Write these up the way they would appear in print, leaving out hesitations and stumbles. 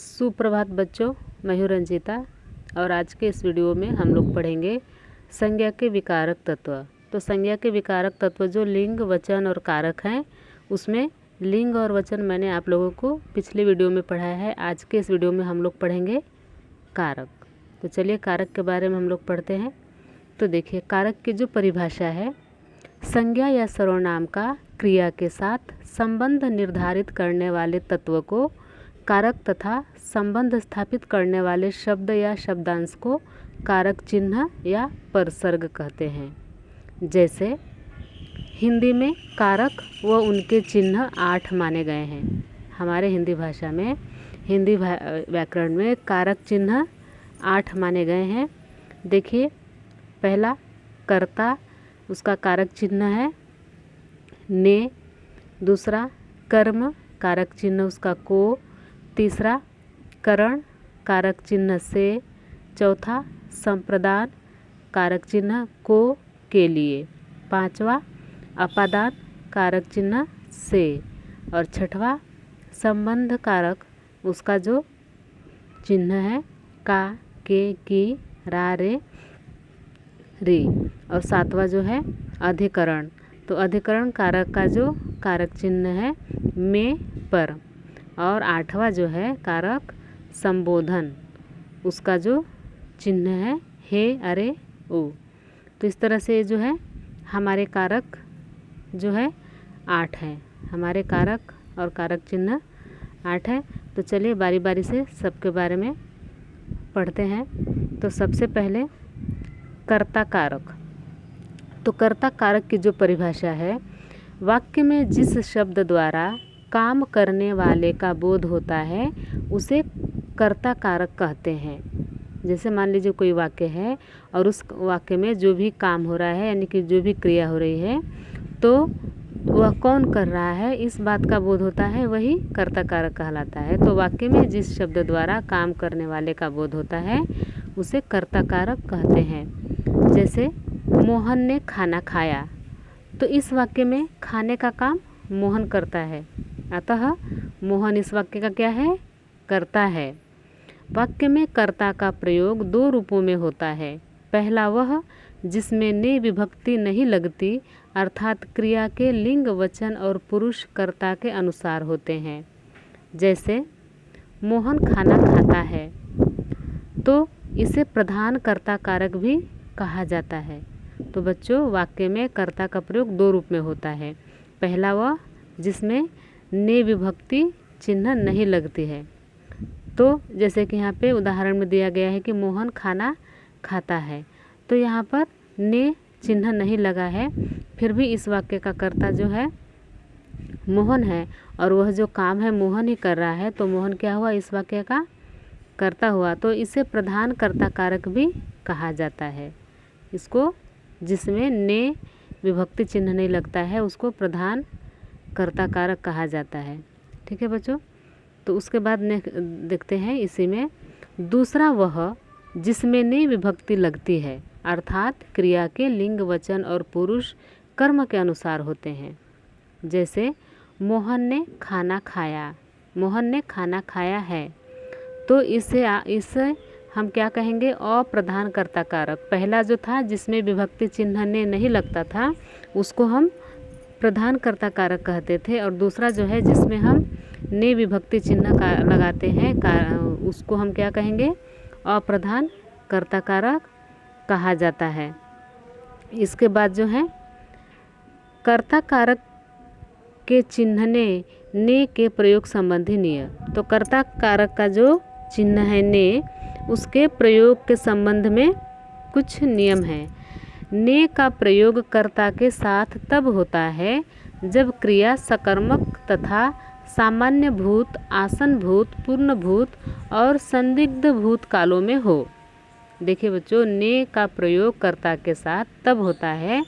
सुप्रभात बच्चों, मैं हूँ रंजीता और आज के इस वीडियो में हम लोग पढ़ेंगे संज्ञा के विकारक तत्व। तो संज्ञा के विकारक तत्व जो लिंग, वचन और कारक हैं, उसमें लिंग और वचन मैंने आप लोगों को पिछले वीडियो में पढ़ाया है। आज के इस वीडियो में हम लोग पढ़ेंगे कारक। तो चलिए कारक के बारे में हम लोग पढ़ते हैं। तो देखिए, कारक की जो परिभाषा है, संज्ञा या सर्वनाम का क्रिया के साथ संबंध निर्धारित करने वाले तत्व को कारक तथा संबंध स्थापित करने वाले शब्द या शब्दांश को कारक चिन्ह या परसर्ग कहते हैं। जैसे हिंदी में कारक व उनके चिन्ह 8 माने गए हैं। हमारे हिंदी भाषा में, हिंदी व्याकरण में कारक चिन्ह 8 माने गए हैं। देखिए, पहला कर्ता, उसका कारक चिन्ह है ने। दूसरा कर्म, कारक चिन्ह उसका को। तीसरा करण, कारक चिन्ह से। चौथा संप्रदान, कारक चिन्ह को के लिए। पांचवा अपादान, कारक चिन्ह से। और छठवा संबंध कारक, उसका जो चिन्ह है का, के, की, रा, रे, री। और सातवां जो है अधिकरण, तो अधिकरण कारक का जो कारक चिन्ह है में, पर। और आठवां जो है कारक संबोधन, उसका जो चिन्ह है हे, अरे, ओ। तो इस तरह से जो है हमारे कारक जो है 8 हैं। हमारे कारक और कारक चिन्ह 8 है। तो चलिए बारी बारी से सबके बारे में पढ़ते हैं। तो सबसे पहले कर्ता कारक। तो कर्ता कारक की जो परिभाषा है, वाक्य में जिस शब्द द्वारा काम करने वाले का बोध होता है उसे कर्ता कारक कहते हैं। जैसे मान लीजिए कोई वाक्य है और उस वाक्य में जो भी काम हो रहा है, यानी कि जो भी क्रिया हो रही है, तो वह कौन कर रहा है इस बात का बोध होता है, वही कर्ता कारक कहलाता है। तो वाक्य में जिस शब्द द्वारा काम करने वाले का बोध होता है उसे कर्ता कारक कहते हैं। जैसे मोहन ने खाना खाया, तो इस वाक्य में खाने का काम मोहन करता है, अतः मोहन इस वाक्य का क्या है, कर्ता है। वाक्य में कर्ता का प्रयोग 2 रूपों में होता है। पहला वह जिसमें ने विभक्ति नहीं लगती, अर्थात क्रिया के लिंग, वचन और पुरुष कर्ता के अनुसार होते हैं। जैसे मोहन खाना खाता है, तो इसे प्रधान कर्ता कारक भी कहा जाता है। तो बच्चों, वाक्य में कर्ता का प्रयोग 2 रूप में होता है। पहला वह जिसमें ने विभक्ति चिन्ह नहीं लगती है। तो जैसे कि यहाँ पे उदाहरण में दिया गया है कि मोहन खाना खाता है, तो यहाँ पर ने चिन्ह नहीं लगा है, फिर भी इस वाक्य का कर्ता जो है मोहन है और वह जो काम है मोहन ही कर रहा है, तो मोहन क्या हुआ, इस वाक्य का कर्ता हुआ। तो इसे प्रधान कर्ता कारक भी कहा जाता है। इसको जिसमें ने विभक्ति चिन्ह नहीं लगता है उसको प्रधान कर्ता कारक कहा जाता है। ठीक है बच्चों। तो उसके बाद देखते हैं इसी में दूसरा वह जिसमें ने विभक्ति लगती है, अर्थात क्रिया के लिंग, वचन और पुरुष कर्म के अनुसार होते हैं। जैसे मोहन ने खाना खाया, मोहन ने खाना खाया है, तो इसे हम क्या कहेंगे, अप्रधान कर्ता कारक। पहला जो था जिसमें विभक्ति चिन्ह ने नहीं लगता था उसको हम प्रधान कर्ता कारक कहते थे, और दूसरा जो है जिसमें हम ने विभक्ति चिन्ह का लगाते हैं उसको हम क्या कहेंगे, अप्रधान कर्ता कारक कहा जाता है। इसके बाद जो है कर्ता कारक के चिन्ह ने के प्रयोग संबंधी नियम। तो कर्ता कारक का जो चिन्ह है ने, उसके प्रयोग के संबंध में कुछ नियम हैं। ने का प्रयोग कर्ता के साथ तब होता है जब क्रिया सकर्मक तथा सामान्य भूत, आसन भूत, पूर्ण भूत और संदिग्ध भूत कालों में हो। देखिए बच्चों, ने का प्रयोग कर्ता के साथ तब होता है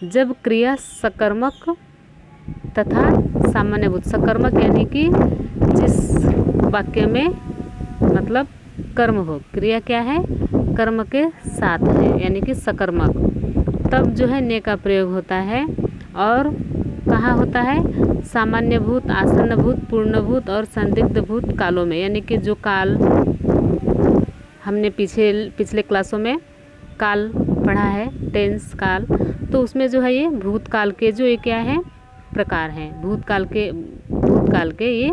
जब क्रिया सकर्मक तथा सामान्य भूत, सकर्मक यानी कि जिस वाक्य में मतलब कर्म हो, क्रिया क्या है, कर्म के साथ है, यानी कि सकर्मक, तब जो है ने का प्रयोग होता है। और कहाँ होता है? सामान्य भूत, आसन्न भूत, पूर्ण भूत और संदिग्ध भूत कालों में। यानी कि जो काल हमने पिछले क्लासों में काल पढ़ा है, टेंस काल, तो उसमें जो है ये भूतकाल के जो ये क्या है? प्रकार हैं। भूतकाल के ये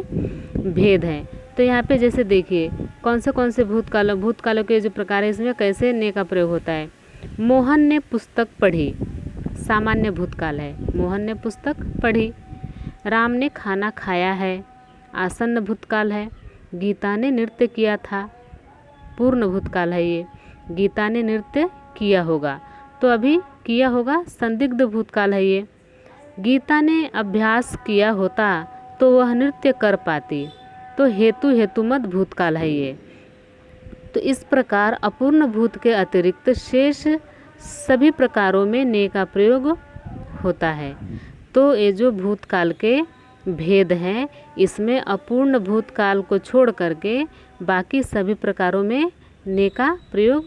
भेद हैं। तो यहाँ पे जैसे देखिए कौन से भूतकालों के जो प्रकार है, इसमें कैसे ने का प्रयोग होता है। मोहन ने पुस्तक पढ़ी, सामान्य भूतकाल है। मोहन ने पुस्तक पढ़ी। राम ने खाना खाया है, आसन्न भूतकाल है। गीता ने नृत्य किया था, पूर्ण भूतकाल है ये। गीता ने नृत्य किया होगा, तो अभी किया होगा, संदिग्ध भूतकाल है ये। गीता ने अभ्यास किया होता तो वह नृत्य कर पाती, तो हेतुमत भूतकाल है ये। तो इस प्रकार अपूर्ण भूत के अतिरिक्त शेष सभी प्रकारों में ने का प्रयोग होता है। तो ये जो भूतकाल के भेद हैं, इसमें अपूर्ण भूतकाल को छोड़ करके बाकी सभी प्रकारों में ने का प्रयोग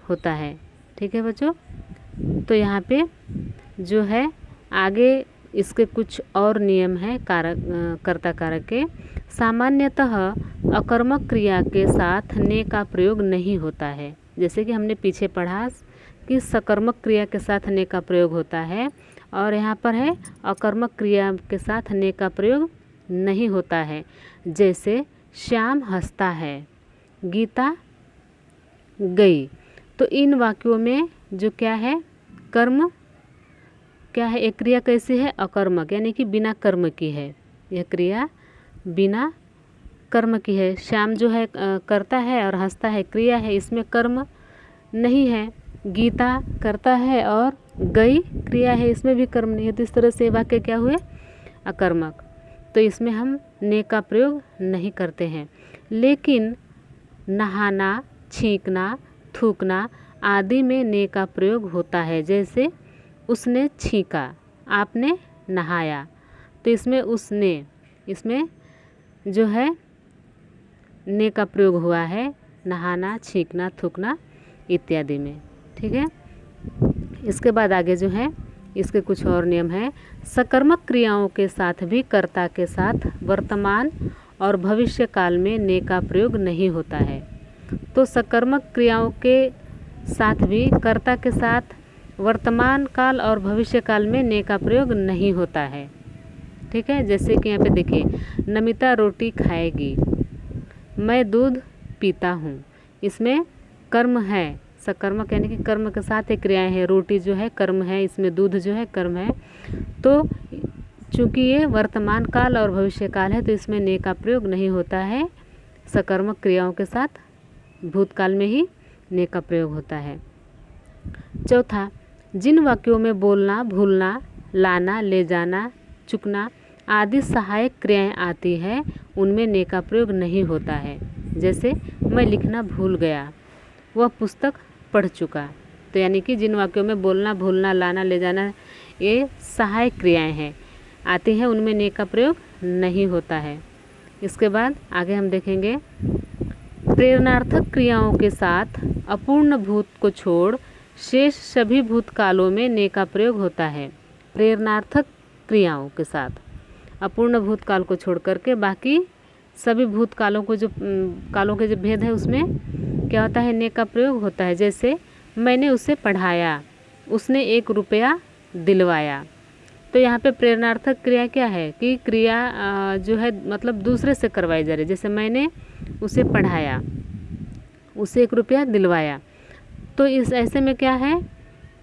होता है। ठीक है बच्चों। तो यहाँ पे जो है आगे इसके कुछ और नियम हैं कर्ता कारक के। सामान्यतः अकर्मक क्रिया के साथ ने का प्रयोग नहीं होता है। जैसे कि हमने पीछे पढ़ा कि सकर्मक क्रिया के साथ ने का प्रयोग होता है, और यहाँ पर है अकर्मक क्रिया के साथ ने का प्रयोग नहीं होता है। जैसे श्याम हंसता है, गीता गई। तो इन वाक्यों में जो क्या है? कर्म क्या है? एक क्रिया कैसी है? अकर्मक, यानी कि बिना कर्म की है। यह क्रिया बिना कर्म की है। श्याम जो है करता है और हंसता है क्रिया है, इसमें कर्म नहीं है। गीता करता है और गई क्रिया है, इसमें भी कर्म नहीं है। तो इस तरह से वाक्य क्या हुए? अकर्मक। तो इसमें हम ने का प्रयोग नहीं करते हैं। लेकिन नहाना, छींकना, थूकना आदि में ने का प्रयोग होता है। जैसे उसने छींका, आपने नहाया, तो इसमें जो है ने का प्रयोग हुआ है, नहाना, छींकना, थूकना इत्यादि में। ठीक है। इसके बाद आगे जो है इसके कुछ और नियम हैं। सकर्मक क्रियाओं के साथ भी कर्ता के साथ वर्तमान और भविष्य काल में ने का प्रयोग नहीं होता है। तो सकर्मक क्रियाओं के साथ भी कर्ता के साथ वर्तमान काल और भविष्य काल में ने का प्रयोग नहीं होता है। ठीक है। जैसे कि यहाँ पे देखिए, नमिता रोटी खाएगी, मैं दूध पीता हूँ। इसमें कर्म है, सकर्मक यानी कि कर्म के साथ एक क्रियाएं हैं। रोटी जो है कर्म है, इसमें दूध जो है कर्म है। तो चूँकि ये वर्तमान काल और भविष्य काल है, तो इसमें ने का प्रयोग नहीं होता है। सकर्मक क्रियाओं के साथ भूतकाल में ही ने का प्रयोग होता है। चौथा, जिन वाक्यों में बोलना, भूलना, लाना, ले जाना, चुकना आदि सहायक क्रियाएं आती है, उनमें ने का प्रयोग नहीं होता है। जैसे मैं लिखना भूल गया, वह पुस्तक पढ़ चुका। तो यानी कि जिन वाक्यों में बोलना, भूलना, लाना, ले जाना ये सहायक क्रियाएं हैं आती हैं, उनमें ने का प्रयोग नहीं होता है। इसके बाद आगे हम देखेंगे, प्रेरणार्थक क्रियाओं के साथ अपूर्ण भूत को छोड़ शेष सभी भूतकालों में ने का प्रयोग होता है। प्रेरणार्थक क्रियाओं के साथ अपूर्ण भूतकाल को छोड़ करके बाकी सभी भूतकालों को कालों के जो भेद है उसमें क्या होता है? ने का प्रयोग होता है। जैसे मैंने उसे पढ़ाया, उसने 1 रुपया दिलवाया। तो यहाँ पे प्रेरणार्थक क्रिया क्या है कि क्रिया जो है मतलब दूसरे से करवाई जा रही है। जैसे मैंने उसे पढ़ाया, उसे 1 रुपया दिलवाया। तो इस ऐसे में क्या है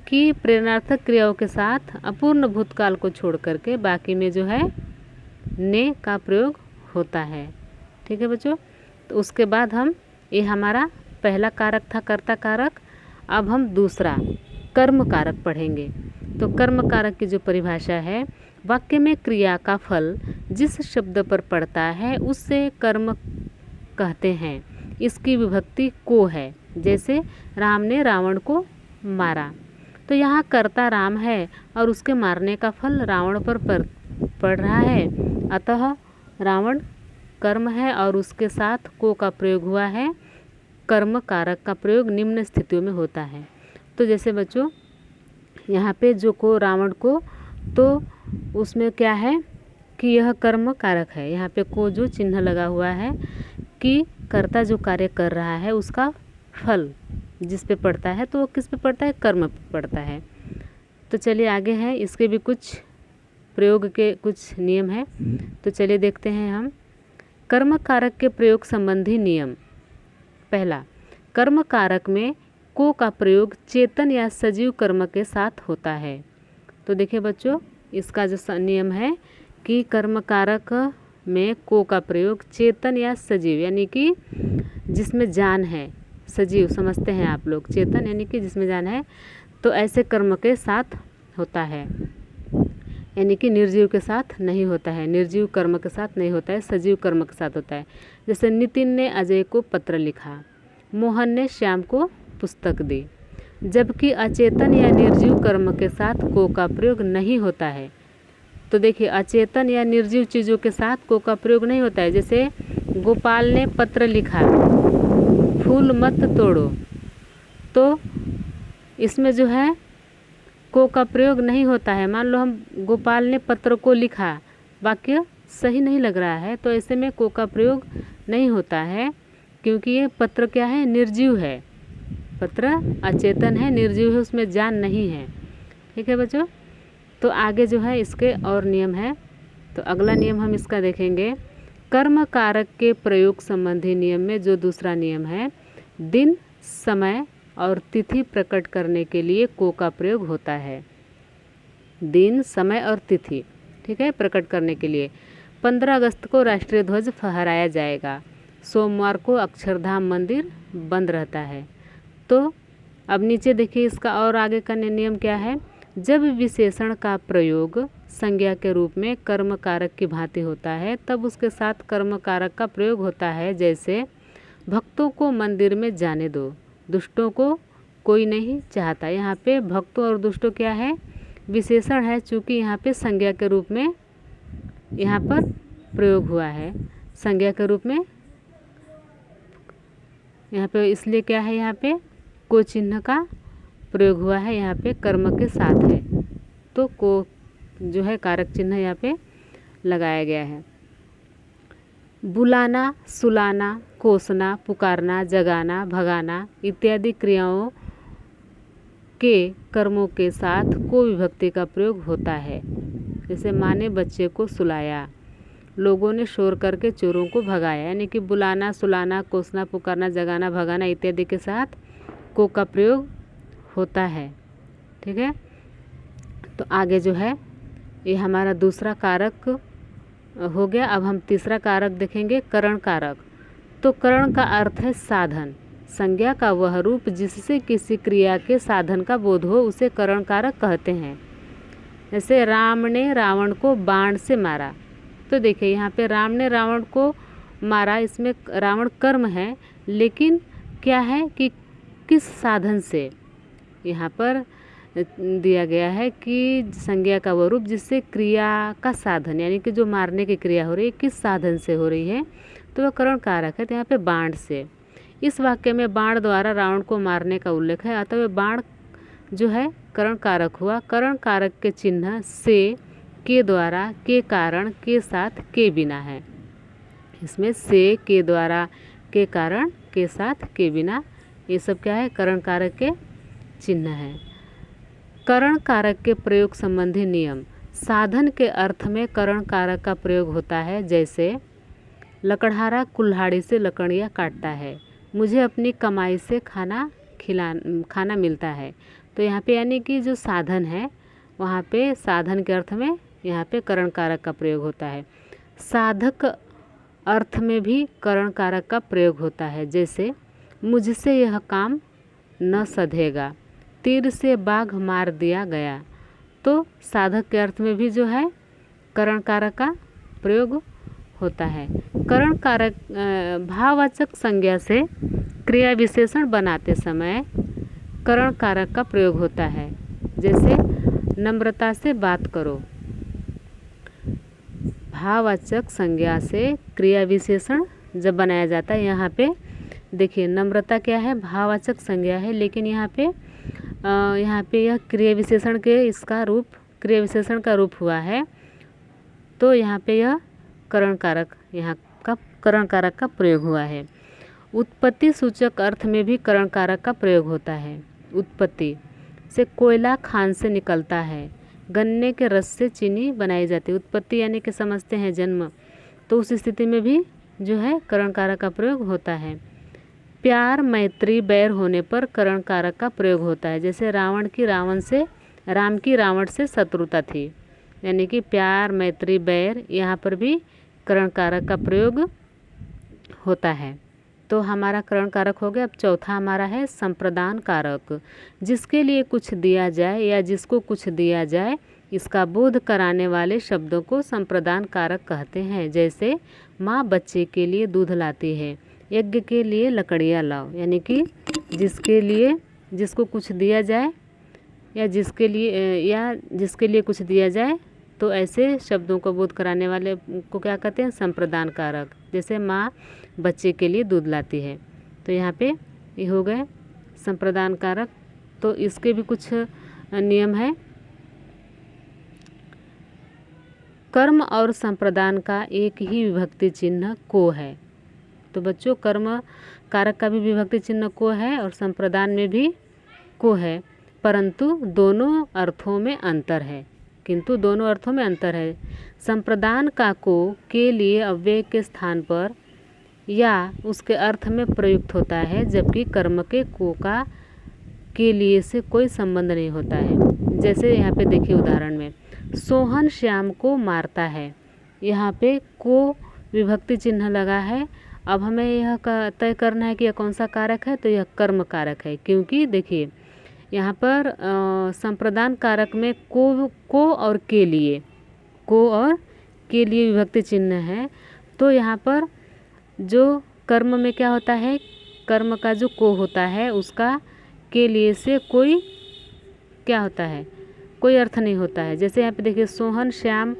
कि प्रेरणार्थक क्रियाओं के साथ अपूर्ण भूतकाल को छोड़ करके बाकी में जो है ने का प्रयोग होता है। ठीक है बच्चों। तो उसके बाद हम ये हमारा पहला कारक था कर्ता कारक। अब हम दूसरा कर्म कारक पढ़ेंगे। तो कर्म कारक की जो परिभाषा है, वाक्य में क्रिया का फल जिस शब्द पर पड़ता है उससे कर्म कहते हैं। इसकी विभक्ति को है। जैसे राम ने रावण को मारा, तो यहाँ कर्ता राम है और उसके मारने का फल रावण पर पड़ रहा है, अतः रावण कर्म है और उसके साथ को का प्रयोग हुआ है। कर्म कारक का प्रयोग निम्न स्थितियों में होता है। तो जैसे बच्चों यहाँ पे जो को रावण को तो उसमें क्या है कि यह कर्म कारक है। यहाँ पे को जो चिन्ह लगा हुआ है कि कर्ता जो कार्य कर रहा है उसका फल जिस पे पड़ता है, तो वो किस पे पड़ता है, कर्म पे पड़ता है। तो चलिए आगे है, इसके भी कुछ प्रयोग के कुछ नियम हैं, तो चलिए देखते हैं हम। कर्म कारक के प्रयोग संबंधी नियम। पहला, कर्म कारक में को का प्रयोग चेतन या सजीव कर्म के साथ होता है। तो देखिए बच्चों, इसका जो नियम है कि कर्म कारक में को का प्रयोग चेतन या सजीव यानी कि जिसमें जान है, सजीव समझते हैं आप लोग, चेतन यानी कि जिसमें जान है, तो ऐसे कर्म के साथ होता है, यानी कि निर्जीव के साथ नहीं होता है, निर्जीव कर्म के साथ नहीं होता है, सजीव कर्म के साथ होता है। जैसे नितिन ने अजय को पत्र लिखा, मोहन ने श्याम को पुस्तक दी। जबकि अचेतन या निर्जीव कर्म के साथ को का प्रयोग नहीं होता है। तो देखिए, अचेतन या निर्जीव चीज़ों के साथ को का प्रयोग नहीं होता है। जैसे गोपाल ने पत्र लिखा, फूल मत तोड़ो, तो इसमें जो है को का प्रयोग नहीं होता है। मान लो हम गोपाल ने पत्र को लिखा, वाक्य सही नहीं लग रहा है, तो ऐसे में को का प्रयोग नहीं होता है, क्योंकि ये पत्र क्या है, निर्जीव है। पत्र अचेतन है, निर्जीव है, उसमें जान नहीं है। ठीक है बच्चों, तो आगे जो है इसके और नियम है। तो अगला नियम हम इसका देखेंगे। कर्म कारक के प्रयोग संबंधी नियम में जो दूसरा नियम है, दिन, समय और तिथि प्रकट करने के लिए को का प्रयोग होता है। दिन, समय और तिथि, ठीक है, प्रकट करने के लिए 15 अगस्त को राष्ट्रीय ध्वज फहराया जाएगा। सोमवार को अक्षरधाम मंदिर बंद रहता है। तो अब नीचे देखिए, इसका और आगे का नियम क्या है। जब विशेषण का प्रयोग संज्ञा के रूप में कर्म कारक की भांति होता है, तब उसके साथ कर्म कारक का प्रयोग होता है। जैसे भक्तों को मंदिर में जाने दो, दुष्टों को कोई नहीं चाहता। यहाँ पे भक्तों और दुष्टों क्या है, विशेषण है, चूँकि यहाँ पे संज्ञा के रूप में यहाँ पर प्रयोग हुआ है। संज्ञा के रूप में यहाँ पे इसलिए क्या है, यहाँ पे को चिन्ह का प्रयोग हुआ है, यहाँ पे कर्म के साथ है, तो को जो है कारक चिन्ह यहाँ पे लगाया गया है। बुलाना, सुलाना, कोसना, पुकारना, जगाना, भगाना इत्यादि क्रियाओं के कर्मों के साथ को विभक्ति का प्रयोग होता है। जैसे माँ ने बच्चे को सुलाया, लोगों ने शोर करके चोरों को भगाया, यानी कि बुलाना, सुलाना, कोसना, पुकारना, जगाना, भगाना इत्यादि के साथ को का प्रयोग होता है। ठीक है, तो आगे जो है ये हमारा दूसरा कारक हो गया। अब हम तीसरा कारक देखेंगे, करण कारक। तो करण का अर्थ है साधन। संज्ञा का वह रूप जिससे किसी क्रिया के साधन का बोध हो उसे करण कारक कहते हैं। जैसे राम ने रावण को बाण से मारा, तो देखिए यहाँ पे राम ने रावण को मारा, इसमें रावण कर्म है, लेकिन क्या है कि किस साधन से यहाँ पर दिया गया है कि संज्ञा का वह रूप जिससे क्रिया का साधन, यानी कि जो मारने की क्रिया हो रही है किस साधन से हो रही है, तो वह करण कारक है। तो यहाँ पे बाण से, इस वाक्य में बाण द्वारा रावण को मारने का उल्लेख है, अतः वह बाण जो है करण कारक हुआ। करण कारक के चिन्ह से, के द्वारा, के कारण, के साथ, के बिना है। इसमें से, के द्वारा, के कारण, के साथ, के बिना, ये सब क्या है, करण कारक के चिन्ह है। करण कारक के प्रयोग संबंधी नियम। साधन के अर्थ में करण कारक का प्रयोग होता है। जैसे लकड़हारा कुल्हाड़ी से लकड़ियाँ काटता है, मुझे अपनी कमाई से खाना मिलता है। तो यहाँ पे यानी कि जो साधन है वहाँ पे साधन के अर्थ में यहाँ पे करण कारक का प्रयोग होता है। साधक अर्थ में भी करण कारक का प्रयोग होता है। जैसे मुझसे यह काम न सधेगा, तीर से बाघ मार दिया गया। तो साधक के अर्थ में भी जो है करण कारक का प्रयोग होता है। करण कारक भाववाचक संज्ञा से क्रिया विशेषण बनाते समय करण कारक का प्रयोग होता है। जैसे नम्रता से बात करो, भाववाचक संज्ञा से क्रिया विशेषण जब बनाया जाता है, यहाँ पे देखिए नम्रता क्या है, भाववाचक संज्ञा है, लेकिन यहाँ पे यह क्रिया विशेषण के इसका रूप क्रिया विशेषण का रूप हुआ है, तो यहाँ पे यह करण कारक, यहाँ का करण कारक का प्रयोग हुआ है। उत्पत्ति सूचक अर्थ में भी करण कारक का प्रयोग होता है। उत्पत्ति से कोयला खान से निकलता है, गन्ने के रस से चीनी बनाई जाती है। उत्पत्ति यानी कि समझते हैं जन्म, तो उस स्थिति में भी जो है करण कारक का प्रयोग होता है। प्यार मैत्री बैर होने पर करण कारक का प्रयोग होता है। जैसे राम की रावण से शत्रुता थी, यानी कि प्यार मैत्री बैर, यहाँ पर भी करण कारक का प्रयोग होता है। तो हमारा करण कारक हो गया। अब चौथा हमारा है संप्रदान कारक। जिसके लिए कुछ दिया जाए या जिसको कुछ दिया जाए, इसका बोध कराने वाले शब्दों को संप्रदान कारक कहते हैं। जैसे माँ बच्चे के लिए दूध लाती है, यज्ञ के लिए लकड़ियाँ लाओ, यानी कि जिसके लिए जिसको कुछ दिया जाए या जिसके लिए कुछ दिया जाए, तो ऐसे शब्दों को बोध कराने वाले को क्या कहते हैं? संप्रदान कारक। जैसे माँ बच्चे के लिए दूध लाती है, तो यहाँ पे ये हो गए संप्रदान कारक। तो इसके भी कुछ नियम है। कर्म और संप्रदान का एक ही विभक्ति चिन्ह को है। तो बच्चों, कर्म कारक का भी विभक्ति चिन्ह को है और संप्रदान में भी को है, परंतु दोनों अर्थों में अंतर है। किंतु दोनों अर्थों में अंतर है। संप्रदान का को के लिए अव्यय के स्थान पर या उसके अर्थ में प्रयुक्त होता है, जबकि कर्म के को का के लिए से कोई संबंध नहीं होता है। जैसे यहाँ पे देखिए उदाहरण में, सोहन श्याम को मारता है, यहाँ पे को विभक्ति चिन्ह लगा है। अब हमें यह तय करना है कि यह कौन सा कारक है, तो यह कर्म कारक है। क्योंकि देखिए यहाँ पर संप्रदान कारक में को और के लिए विभक्ति चिन्ह है। तो यहाँ पर जो कर्म में क्या होता है, कर्म का जो को होता है उसका के लिए से कोई क्या होता है, कोई अर्थ नहीं होता है। जैसे यहाँ पे देखिए सोहन श्याम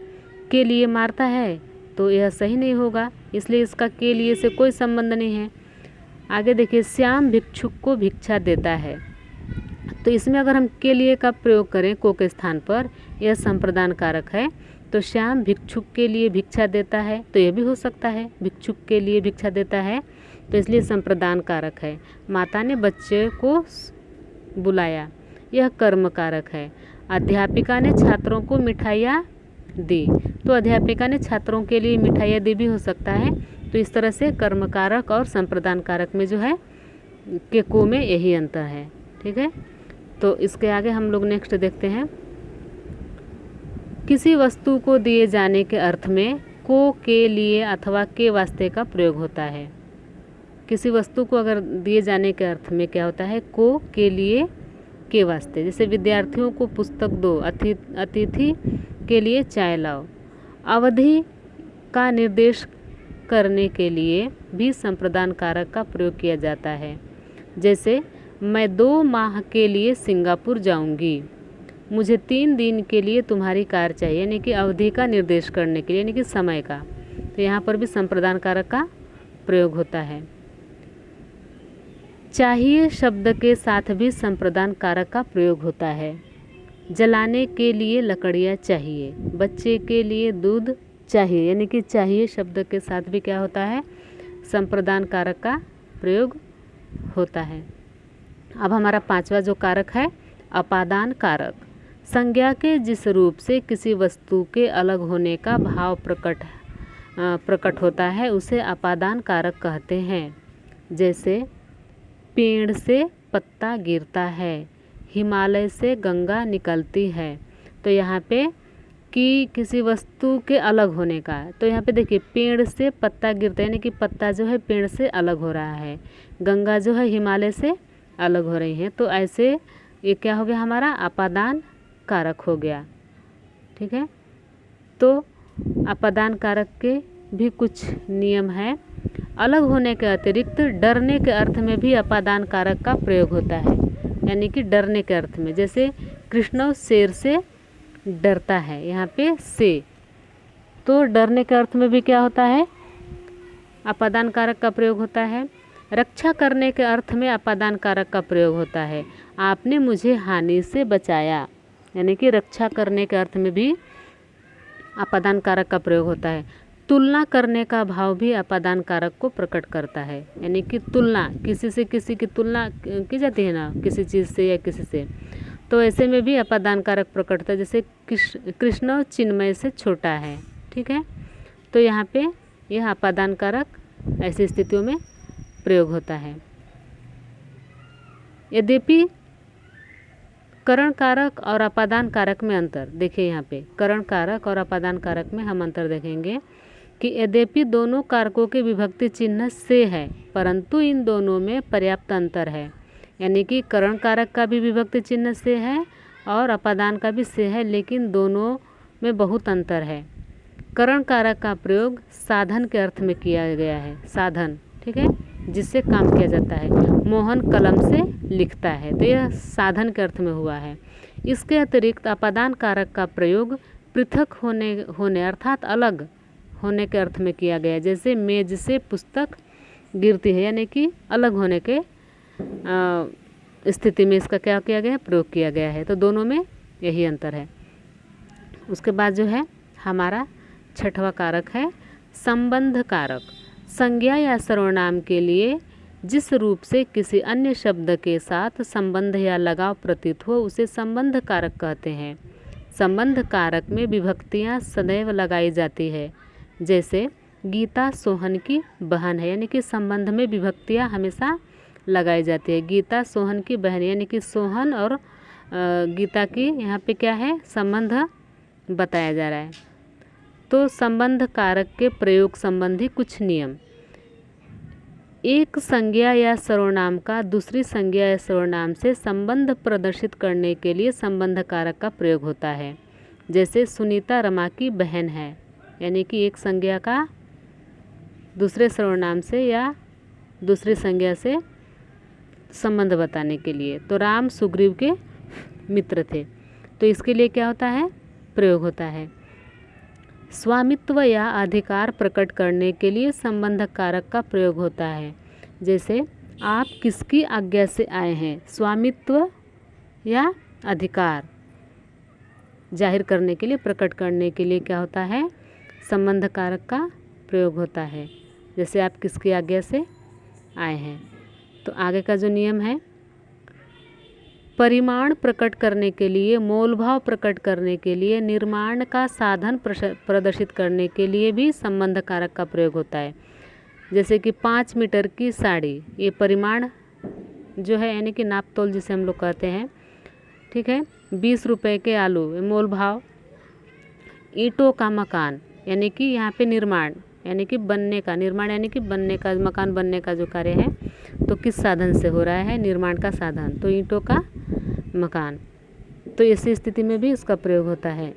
के लिए मारता है, तो यह सही नहीं होगा, इसलिए इसका के लिए से कोई संबंध नहीं है। आगे देखिए, श्याम भिक्षुक को भिक्षा देता है, तो इसमें अगर हम के लिए का प्रयोग करें को के स्थान पर, यह संप्रदान कारक है। तो श्याम भिक्षुक के लिए भिक्षा देता है, तो यह भी हो सकता है भिक्षुक के लिए भिक्षा देता है, तो इसलिए संप्रदान कारक है। माता ने बच्चे को बुलाया, यह कर्म कारक है। अध्यापिका ने छात्रों को मिठाइयाँ दी, तो अध्यापिका ने छात्रों के लिए मिठाइयाँ दी भी हो सकता है। तो इस तरह से कर्म कारक और संप्रदान कारक में जो है के को में यही अंतर है। ठीक है, तो इसके आगे हम लोग नेक्स्ट देखते हैं। किसी वस्तु को दिए जाने के अर्थ में को के लिए अथवा के वास्ते का प्रयोग होता है। किसी वस्तु को अगर दिए जाने के अर्थ में क्या होता है, को के लिए के वास्ते। जैसे विद्यार्थियों को पुस्तक दो, अतिथि के लिए चाय लाओ। अवधि का निर्देश करने के लिए भी संप्रदान कारक का प्रयोग किया जाता है। जैसे मैं 2 माह के लिए सिंगापुर जाऊंगी, मुझे 3 दिन के लिए तुम्हारी कार चाहिए, यानी कि अवधि का निर्देश करने के लिए, यानी कि समय का। तो यहाँ पर भी संप्रदान कारक का प्रयोग होता है। चाहिए शब्द के साथ भी संप्रदान कारक का प्रयोग होता है। जलाने के लिए लकड़ियाँ चाहिए, बच्चे के लिए दूध चाहिए, यानी कि चाहिए शब्द के साथ भी क्या होता है, संप्रदान कारक का प्रयोग होता है। अब हमारा 5वां जो कारक है, अपादान कारक। संज्ञा के जिस रूप से किसी वस्तु के अलग होने का भाव प्रकट होता है, उसे अपादान कारक कहते हैं। जैसे पेड़ से पत्ता गिरता है, हिमालय से गंगा निकलती है। तो यहाँ पे कि किसी वस्तु के अलग होने का है, तो यहाँ पे देखिए पेड़ से पत्ता गिरता है, यानी कि पत्ता जो है पेड़ से अलग हो रहा है, गंगा जो है हिमालय से अलग हो रही है। तो ऐसे ये क्या हो गया, हमारा अपादान कारक हो गया। ठीक है, तो अपादान कारक के भी कुछ नियम है। अलग होने के अतिरिक्त डरने के अर्थ में भी अपादान कारक का प्रयोग होता है, यानी कि डरने के अर्थ में। जैसे कृष्ण शेर से डरता है, यहाँ पे से, तो डरने के अर्थ में भी क्या होता है, अपादान कारक का प्रयोग होता है। रक्षा करने के अर्थ में अपादान कारक का प्रयोग होता है। आपने मुझे हानि से बचाया, यानी कि रक्षा करने के अर्थ में भी अपादान कारक का प्रयोग होता है। तुलना करने का भाव भी अपादान कारक को प्रकट करता है, यानी कि तुलना, किसी से किसी की तुलना की जाती है ना, किसी चीज़ से या किसी से, तो ऐसे में भी अपादान कारक प्रकट होता है। जैसे कृष्ण चिन्मय से छोटा है, ठीक है, तो यहाँ पे यह अपादान कारक ऐसी स्थितियों में प्रयोग होता है। यद्यपि करण कारक और अपादान कारक में अंतर देखिए, यहाँ पे करण कारक और अपादान कारक में हम अंतर देखेंगे कि यद्यपि दोनों कारकों के विभक्ति चिन्ह से है, परंतु इन दोनों में पर्याप्त अंतर है। यानी कि करण कारक का भी विभक्ति चिन्ह से है और अपादान का भी से है, लेकिन दोनों में बहुत अंतर है। करण कारक का प्रयोग साधन के अर्थ में किया गया है, साधन, ठीक है, जिससे काम किया जाता है। मोहन कलम से लिखता है, तो यह साधन के अर्थ में हुआ है। इसके अतिरिक्त अपादान कारक का प्रयोग पृथक होने अर्थात अलग होने के अर्थ में किया गया है। जैसे मेज से पुस्तक गिरती है, यानी कि अलग होने के स्थिति में इसका क्या किया गया है, प्रयोग किया गया है। तो दोनों में यही अंतर है। उसके बाद जो है हमारा छठवां कारक है संबंध कारक। संज्ञा या सर्वनाम के लिए जिस रूप से किसी अन्य शब्द के साथ संबंध या लगाव प्रतीत हो उसे संबंध कारक कहते हैं। संबंध कारक में विभक्तियां सदैव लगाई जाती है। जैसे गीता सोहन की बहन है, यानी कि संबंध में विभक्तियां हमेशा लगाई जाती है। गीता सोहन की बहन, यानी कि सोहन और गीता की यहाँ पे क्या है, संबंध बताया जा रहा है। तो संबंध कारक के प्रयोग संबंधी कुछ नियम। एक संज्ञा या सर्वनाम का दूसरी संज्ञा या सर्वनाम से संबंध प्रदर्शित करने के लिए संबंध कारक का प्रयोग होता है। जैसे सुनीता रमा की बहन है, यानी कि एक संज्ञा का दूसरे सर्वनाम से या दूसरी संज्ञा से संबंध बताने के लिए। तो राम सुग्रीव के मित्र थे, तो इसके लिए क्या होता है, प्रयोग होता है। स्वामित्व या अधिकार प्रकट करने के लिए संबंध कारक का प्रयोग होता है। जैसे आप किसकी आज्ञा से आए हैं, स्वामित्व या अधिकार जाहिर करने के लिए, प्रकट करने के लिए क्या होता है, संबंध कारक का प्रयोग होता है। जैसे आप किसकी आज्ञा से आए हैं। तो आगे का जो नियम है, परिमाण प्रकट करने के लिए, मोलभाव प्रकट करने के लिए, निर्माण का साधन प्रदर्शित करने के लिए भी संबंध कारक का प्रयोग होता है। जैसे कि 5 मीटर की साड़ी, ये परिमाण जो है, यानी कि नाप तोल जिसे हम लोग कहते हैं, ठीक है। 20 रुपए के आलू, मोल भाव। ईंटों का मकान, यानी कि यहाँ पे निर्माण, यानी कि बनने का, निर्माण यानी कि बनने का, मकान बनने का जो कार्य है, तो किस साधन से हो रहा है, निर्माण का साधन, तो ईंटों का मकान। तो ऐसी स्थिति में भी इसका प्रयोग होता है।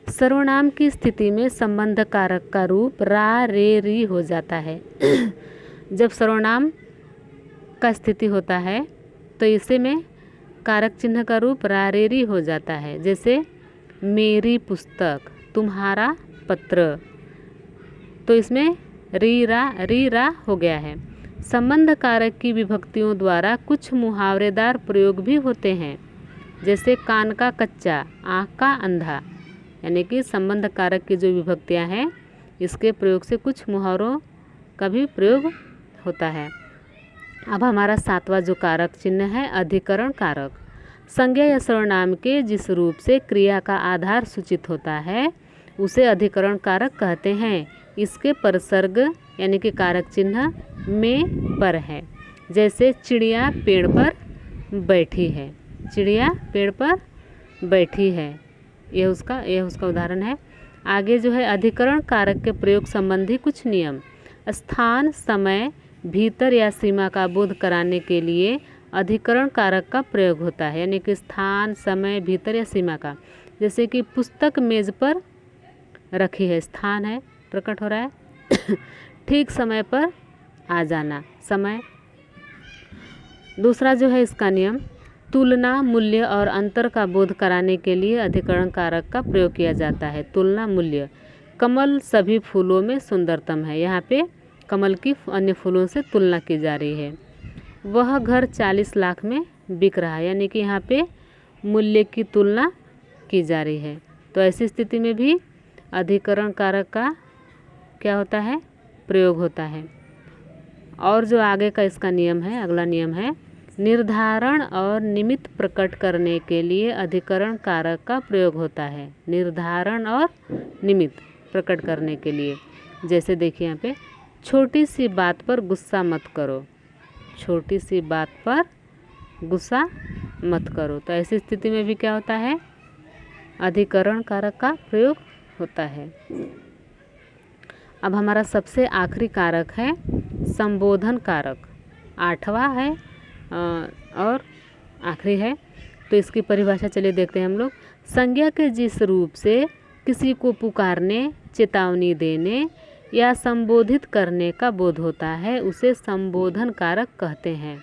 सर्वनाम की स्थिति में संबंध कारक का रूप रा रे री हो जाता है। जब सर्वनाम का स्थिति होता है तो इसे में कारक चिन्ह का रूप रा रे री हो जाता है। जैसे मेरी पुस्तक, तुम्हारा पत्र, तो इसमें री रा हो गया है। संबंध कारक की विभक्तियों द्वारा कुछ मुहावरेदार प्रयोग भी होते हैं। जैसे कान का कच्चा, आँख का अंधा, यानी कि संबंध कारक की जो विभक्तियां हैं, इसके प्रयोग से कुछ मुहावरों का भी प्रयोग होता है। अब हमारा 7वां जो कारक चिन्ह है, अधिकरण कारक। संज्ञा या सर्वनाम के जिस रूप से क्रिया का आधार सूचित होता है उसे अधिकरण कारक कहते हैं। इसके परसर्ग यानी कि कारक चिन्ह में पर है। जैसे चिड़िया पेड़ पर बैठी है, चिड़िया पेड़ पर बैठी है, यह उसका उदाहरण है। आगे जो है अधिकरण कारक के प्रयोग संबंधी कुछ नियम। स्थान, समय, भीतर या सीमा का बोध कराने के लिए अधिकरण कारक का प्रयोग होता है, यानी कि स्थान, समय, भीतर या सीमा का। जैसे कि पुस्तक मेज पर रखी है, स्थान है, प्रकट हो रहा है। ठीक समय पर आ जाना, समय। दूसरा जो है इसका नियम, तुलना, मूल्य और अंतर का बोध कराने के लिए अधिकरण कारक का प्रयोग किया जाता है। तुलना, मूल्य। कमल सभी फूलों में सुंदरतम है, यहाँ पे कमल की अन्य फूलों से तुलना की जा रही है। वह घर 40 लाख में बिक रहा है, यानी कि यहाँ पे मूल्य की तुलना की जा रही है। तो ऐसी स्थिति में भी अधिकरण कारक का क्या होता है, प्रयोग होता है। और जो आगे का इसका नियम है, अगला नियम है, निर्धारण और निमित्त प्रकट करने के लिए अधिकरण कारक का प्रयोग होता है। निर्धारण और निमित्त प्रकट करने के लिए, जैसे देखिए यहाँ पे, छोटी सी बात पर गुस्सा मत करो। छोटी सी बात पर गुस्सा मत करो। तो ऐसी स्थिति में भी क्या होता है, अधिकरण कारक का प्रयोग होता है। अब हमारा सबसे आखिरी कारक है संबोधन कारक, 8वां है और आखिरी है। तो इसकी परिभाषा चलिए देखते हैं हम लोग। संज्ञा के जिस रूप से किसी को पुकारने, चेतावनी देने या संबोधित करने का बोध होता है उसे संबोधन कारक कहते हैं।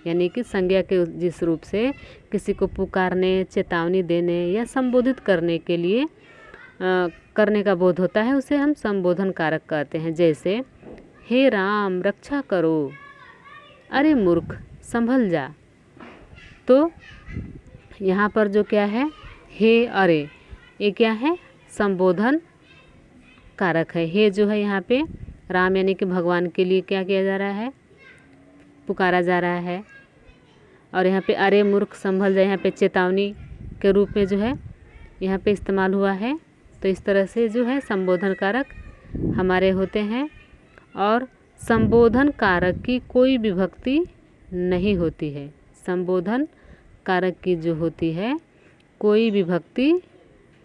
यानी कि संज्ञा के जिस रूप से किसी को पुकारने, चेतावनी देने या संबोधित करने के लिए करने का बोध होता है उसे हम संबोधन कारक कहते हैं। जैसे हे राम रक्षा करो, अरे मूर्ख संभल जा। तो यहाँ पर जो क्या है, हे अरे, ये क्या है, संबोधन कारक है। हे जो है यहाँ पे राम यानी कि भगवान के लिए क्या किया जा रहा है, पुकारा जा रहा है। और यहाँ पे अरे मूर्ख संभल जा, यहाँ पे चेतावनी के रूप में जो है यहाँ पे इस्तेमाल हुआ है। तो इस तरह से जो है संबोधन कारक हमारे होते हैं। और संबोधन कारक की कोई विभक्ति नहीं होती है। संबोधन कारक की जो होती है कोई विभक्ति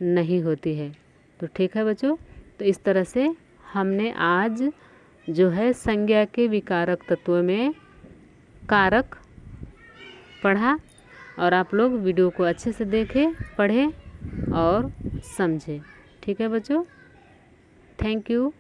नहीं होती है। तो ठीक है बच्चों, तो इस तरह से हमने आज जो है संज्ञा के विकारक तत्व में कारक पढ़ा। और आप लोग वीडियो को अच्छे से देखें, पढ़ें और समझें। ठीक है बच्चों, थैंक यू।